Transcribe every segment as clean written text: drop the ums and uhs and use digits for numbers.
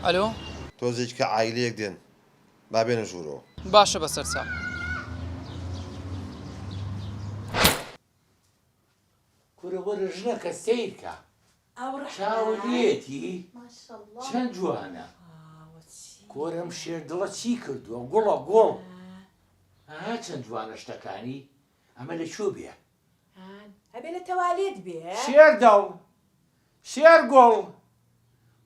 ئەلۆ تۆزێک کە عایلەیەک دێن با بێنە ژوورەوە. باشە بەسەر چاو. کوڕەوەرە ژنەکە سیرکە چاوەێتی چەند جوانە کۆرەم شێردڵە چی کردووە گوڵە گوڵ چەند جوانە شتەکانی ئەمە لە چۆ بێ هەبێ لە تەوالێت بێ شێردەڵ شێر گوڵ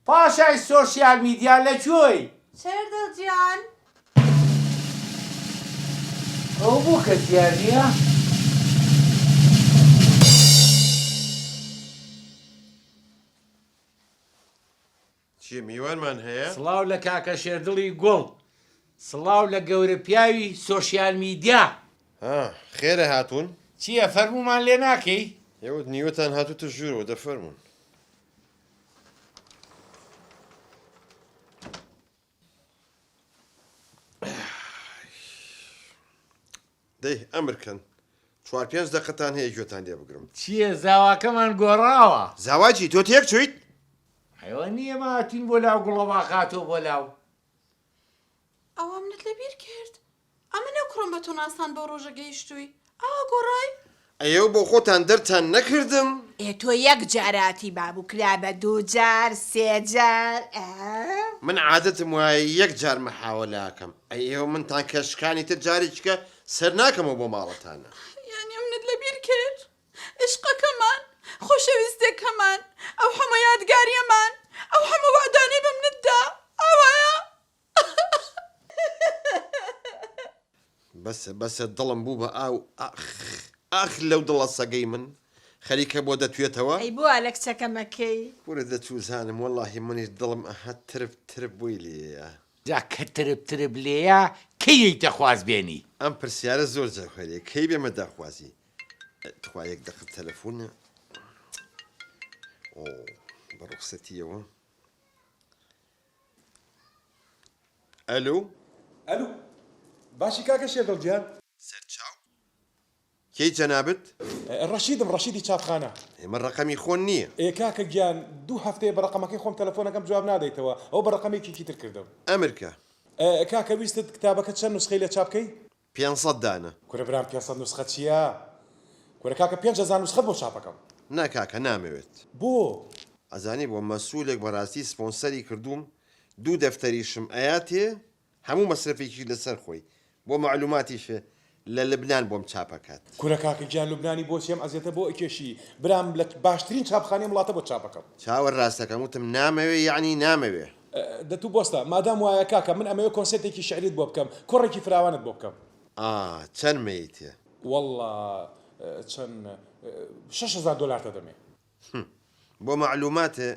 پاشای سۆشیال میدیا لە کوێی شێردەڵجیان ئەو بوو کە دیار نییە چیە میوانمان هەیە؟ سڵاو لە کاکە شێردڵی گوڵ سڵاو لە گەورە پیاوی سۆشیال میدیا خێرە هاتوون؟ چییە فەرمومان لێ ناکەی؟ ئێوە نیوەتان هاتووتە ژوورەوە دەفەرمون. دەی ئەمرکەن 4-5 دەقەتان هەیە گوێتان لێ بگرم. چییە زاواکەمان گۆڕاوە؟ زاواجی تۆ تێک چویت؟ ئەوە نییە ماتین بۆ لاو گوڵەوە خاتۆ بۆ لاو ئەوە منت لەبیر کرد ئەمە نەو کڕۆم بە تۆ ناسان بۆ ڕۆژە گەیشتووی ئاوا گۆڕای ئەیەو بۆ خۆتان دەرتان نەکردم؟ تۆ یەک جاراتی بابوو کرا بە 2 جار 3 جار من عادەتم وایە یەک جار مەحاوەلاکەم ئەیەوە منتان کەشکانی تر جارێککە سەر ناکەمەوە بۆ ماڵەتانە. یانی منت لەبیر کرد عشقەکەمان خۆشەویستێکەمان ئەو هەموو یادگاریەمان ئەو هەموو وعدانەی بە منتدا ئەوەیە بەسە دڵم بوو بە ئاو ئاخ لەو دڵە سەگەی من خەریکە بۆ دەتوێتەوە ئەی بۆ لە کچەکەمەکەی وەرە دەتووزانم وەڵڵاهی منیش دڵم ئەها ترب بووی لێیە. جا کە ترب لێیە کەیەی دەخواز بێنی ئەم پرسیارە زۆر جاخوێنێ کەی بێمە داخوازی تخوا یەک دەقت تەلەفۆنە بە ڕوخسەتیەوە. ئەلو ئەلو باشی کاکە شێردەڵجیان سەرچاو کەی جەنابەت؟ ڕەشیدی چاپخانە. ئێمە ڕقەمی خۆن نییە. کاکە گیان 2 هەفتەیە بە ڕقەمەکەی خۆم تەلەفۆنەکەم جواب نادەیتەوە ئەو بە ڕقەمێکی تر کردم. ئەمریکا کاکە ویستت کتابەکە چەند نوسخەی لە چاپکەی؟ 500 دانە. کورە برام 500 نوسخە چییە؟ کورە کاکە 5000 نوسخەت بۆ چاپەکەم. ناکاکە نامەوێت. بۆ؟ ئەزانی بۆ مەسوولێک بەڕاستی سپۆنسەری کردووم 2 دەفتەریشم ئەیاتێ هەموو مەسرفێکی لەسەر خۆی بۆ معلوماتیشە لە لبنان بۆم چاپەکات. کورە کاکە گیان لوبنانی بۆ چێم ئەزیێتە بۆ ئەکێشی برام لە باشترین چاپخانەی وڵاتە بۆ چاپەکەم. چاوە ڕاستەکەم وتم نامەوێ یعنی نامەوێ. دەتوو بۆستە مادام وایە کاکە من ئەمەوێ کۆنسێرتێکی شعریت بۆ بکەم کوڕێکی فراوانت بۆ بکەم. چەند مەیتێ؟ وەڵڵا چەند 6,000 دلار دەمێ. بۆ معلوماتە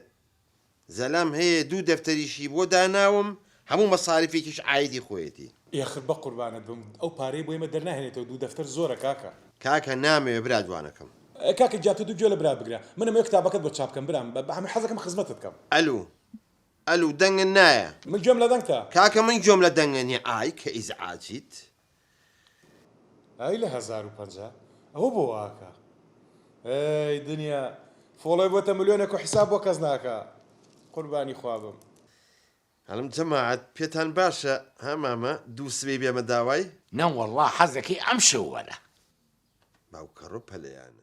زەلام هەیە 2 دەفتەریشی بۆ داناوم هەموو مەساریفێکیش ئایدی خۆیەتی. یاخر بە قوربانت بم ئەو پارەی بۆ ئێمە دەرناهێنێتەوە 2 دەفتەر زۆرە کاکە. کاکە نامەوێ برا جوانەکەم. کاکە گیاتە 2 گوێ لە برا بگرە منم یەک کتابەکەت بۆ چاپ بکەم برام بە هەموو حەزەکەم خزمەتت بکەم. ئەلو دەنگن نایە. من گوێم لە دەنگتە. کاکە من گوێم لە دەنگە نیە ئای کە ئیزعاجیت. ئای لە 1050 ئەوە بۆ واکە. ئەی دنیا فۆڵۆی بۆتە ملیۆنێک و حیساب بۆ کەس ناکە. قوربانی خوابم. هەڵم جەماعەت پێتان باشە هەمامە 2 سبەی بێمە داوای؟ نەوەڵڵا حەزەکەی ئەم شەوەرە باوکە ڕوو پەلەیانە.